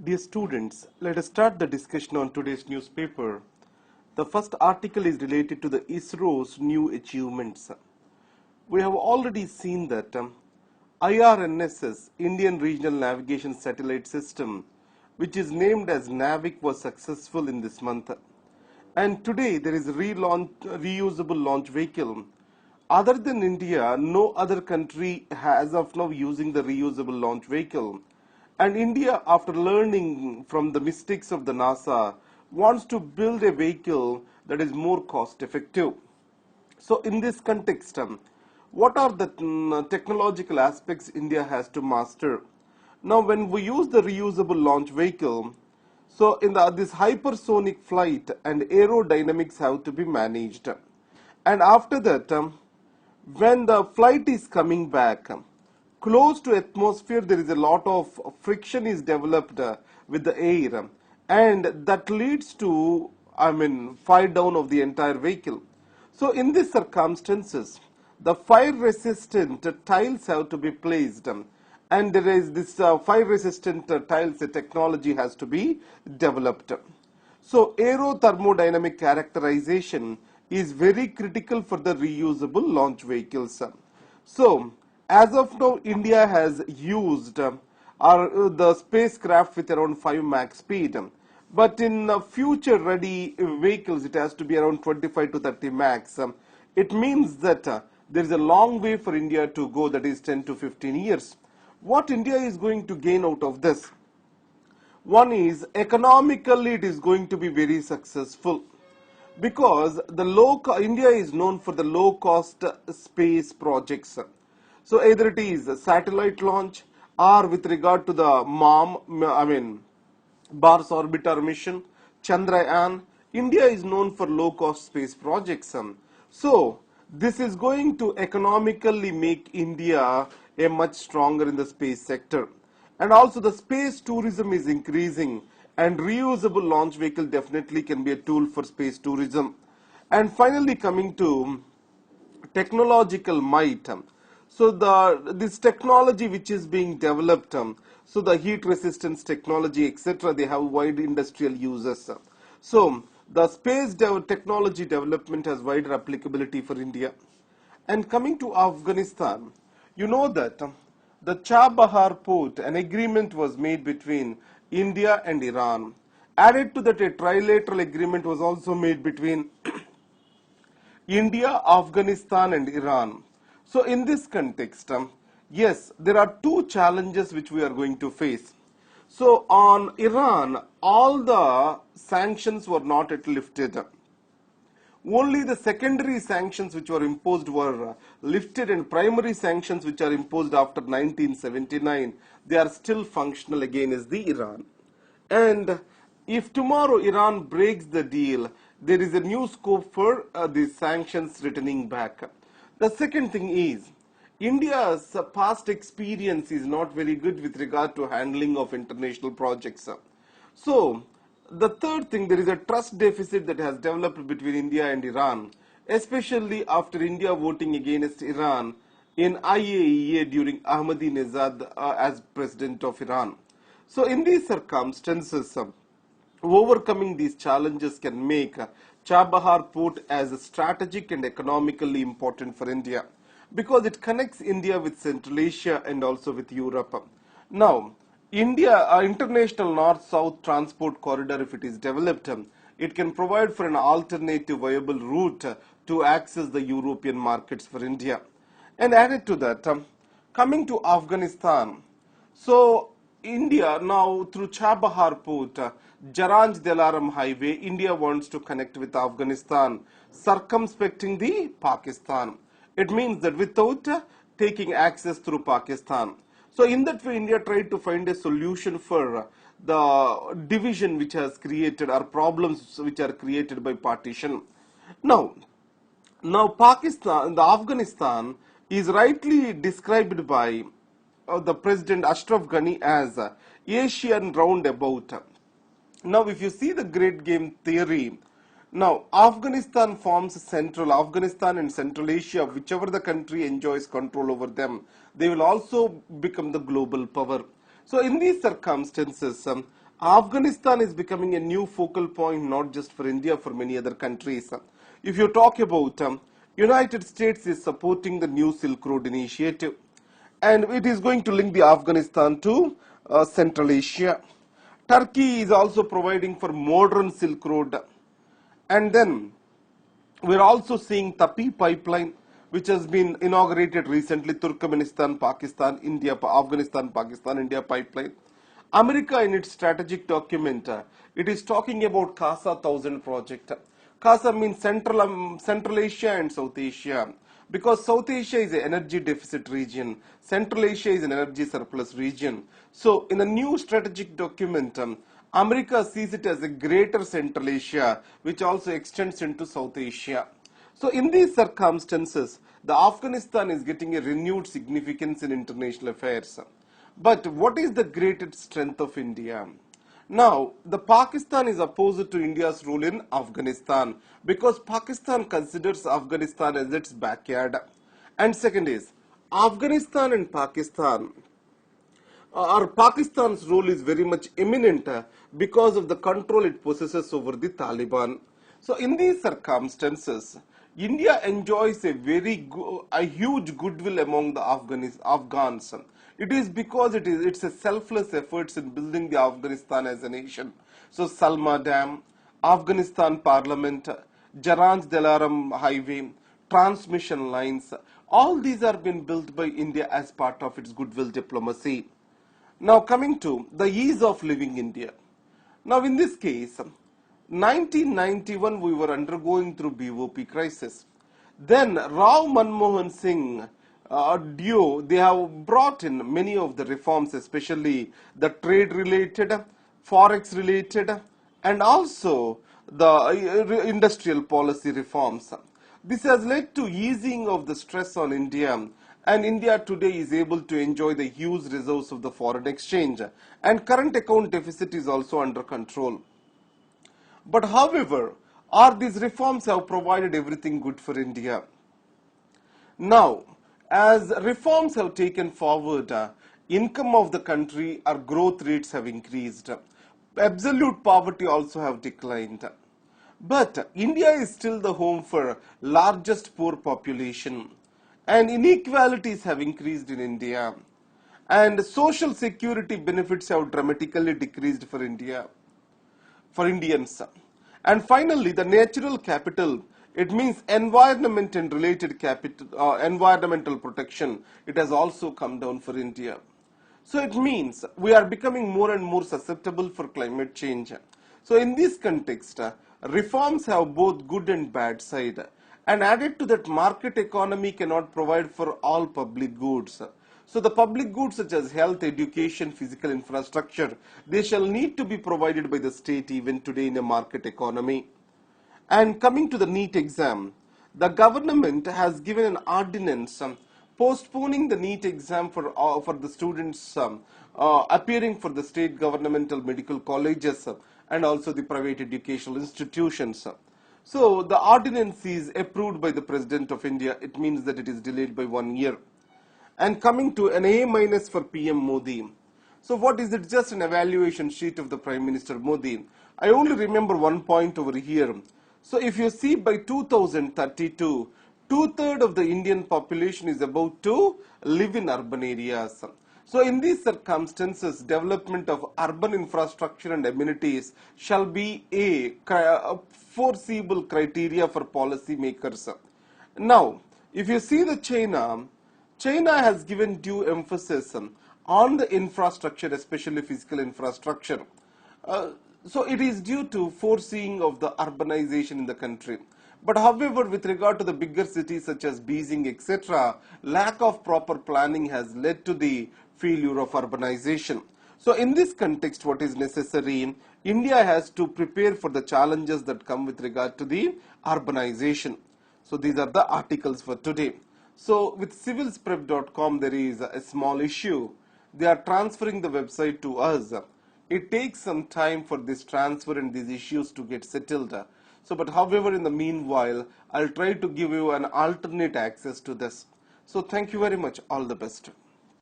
Dear students, let us start the discussion on today's newspaper. The first article is related to the ISRO's new achievements. We have already seen that IRNSS, Indian Regional Navigation Satellite System, which is named as NAVIC, was successful in this month. And today there is a reusable launch vehicle. Other than India, no other country has of now using the reusable launch vehicle. And India, after learning from the mistakes of the NASA, wants to build a vehicle that is more cost effective. So in this context, what are the technological aspects India has to master? Now when we use the reusable launch vehicle, so in this hypersonic flight and aerodynamics have to be managed. And after that, when the flight is coming back, close to atmosphere, there is a lot of friction is developed with the air, and that leads to, fire down of the entire vehicle. So in these circumstances, the fire resistant tiles have to be placed, and there is this fire resistant tiles technology has to be developed. So aerothermodynamic characterization is very critical for the reusable launch vehicles. So as of now, India has used the spacecraft with around 5 Mach speed. But in future ready vehicles, it has to be around 25 to 30 Mach. It means that there is a long way for India to go, that is 10 to 15 years. What India is going to gain out of this? One is economically it is going to be very successful, because India is known for the low cost space projects. So either it is a satellite launch, or with regard to the Mars orbiter mission, Chandrayaan, India is known for low cost space projects. So this is going to economically make India a much stronger in the space sector. And also the space tourism is increasing, and reusable launch vehicle definitely can be a tool for space tourism. And finally, coming to technological might. So this technology which is being developed, so the heat resistance technology, etc., they have wide industrial uses. So the space technology development has wider applicability for India. And coming to Afghanistan, you know that the Chabahar port, an agreement was made between India and Iran. Added to that, a trilateral agreement was also made between India, Afghanistan and Iran. So in this context, yes, there are two challenges which we are going to face. So on Iran, all the sanctions were not yet lifted. Only the secondary sanctions which were imposed were lifted, and primary sanctions which are imposed after 1979, they are still functional against the Iran. And if tomorrow Iran breaks the deal, there is a new scope for these sanctions returning back. The second thing is, India's past experience is not very good with regard to handling of international projects. So, the third thing, there is a trust deficit that has developed between India and Iran, especially after India voting against Iran in IAEA during Ahmadinejad as president of Iran. So in these circumstances, overcoming these challenges can make Chabahar port as strategic and economically important for India, because it connects India with Central Asia and also with Europe. Now, India, international north-south transport corridor, if it is developed, it can provide for an alternative viable route to access the European markets for India. And added to that, coming to Afghanistan, so India now through Chabahar port, Jaranj Delaram highway, India wants to connect with Afghanistan, circumspecting the Pakistan. It means that without taking access through Pakistan. So in that way, India tried to find a solution for the division which has created, or problems which are created by partition. Now, Pakistan, the Afghanistan is rightly described by the President Ashraf Ghani as Asian roundabout. Now, if you see the great game theory, now Afghanistan forms Afghanistan and Central Asia, whichever the country enjoys control over them, they will also become the global power. So in these circumstances, Afghanistan is becoming a new focal point not just for India, for many other countries. If you talk about United States is supporting the new Silk Road initiative, and it is going to link the Afghanistan to Central Asia. Turkey is also providing for modern Silk Road, and then we're also seeing Tapi pipeline, which has been inaugurated recently, Turkmenistan, Pakistan, India, Afghanistan, Pakistan, India pipeline. America in its strategic document, it is talking about CASA 1000 project. CASA means Central Asia and South Asia. Because South Asia is an energy deficit region, Central Asia is an energy surplus region. So in a new strategic document, America sees it as a greater Central Asia, which also extends into South Asia. So in these circumstances, the Afghanistan is getting a renewed significance in international affairs. But what is the greatest strength of India? Now, the Pakistan is opposed to India's role in Afghanistan because Pakistan considers Afghanistan as its backyard. And second is, Afghanistan and Pakistan or Pakistan's role is very much imminent because of the control it possesses over the Taliban. So in these circumstances, India enjoys a huge goodwill among the Afghans. It is because it's a selfless efforts in building the Afghanistan as a nation. So Salma Dam, Afghanistan Parliament, Jaranj Delaram Highway, transmission lines, all these are being built by India as part of its goodwill diplomacy. Now coming to the ease of living India. Now in this case, 1991 we were undergoing through BOP crisis. Then Rao Manmohan Singh duo, they have brought in many of the reforms, especially the trade related, forex related, and also the industrial policy reforms. This has led to easing of the stress on India, and India today is able to enjoy the huge reserves of the foreign exchange, and current account deficit is also under control. But however, are these reforms have provided everything good for India? Now, as reforms have taken forward, income of the country or growth rates have increased. Absolute poverty also have declined. But India is still the home for largest poor population, and inequalities have increased in India, and social security benefits have dramatically decreased for Indians. And finally, the natural capital, it means environment and related capital, environmental protection, it has also come down for India. So it means we are becoming more and more susceptible for climate change. So in this context, reforms have both good and bad side. And added to that, market economy cannot provide for all public goods. So the public goods such as health, education, physical infrastructure, they shall need to be provided by the state even today in a market economy. And coming to the NEET exam, the government has given an ordinance postponing the NEET exam for the students appearing for the state governmental medical colleges and also the private educational institutions. So the ordinance is approved by the President of India. It means that it is delayed by 1 year. And coming to an A minus for PM Modi. So what is it? Just an evaluation sheet of the Prime Minister Modi. I only remember one point over here. So if you see by 2032, two-thirds of the Indian population is about to live in urban areas. So in these circumstances, development of urban infrastructure and amenities shall be a foreseeable criteria for policy makers. Now, if you see the China has given due emphasis on the infrastructure, especially physical infrastructure. So it is due to foreseeing of the urbanization in the country. But however, with regard to the bigger cities such as Beijing, etc., lack of proper planning has led to the failure of urbanization. So in this context, what is necessary? India has to prepare for the challenges that come with regard to the urbanization. So these are the articles for today. So with CivilsPrep.com, there is a small issue. They are transferring the website to us. It takes some time for this transfer and these issues to get settled. So, but however, in the meanwhile, I'll try to give you an alternate access to this. So thank you very much. All the best.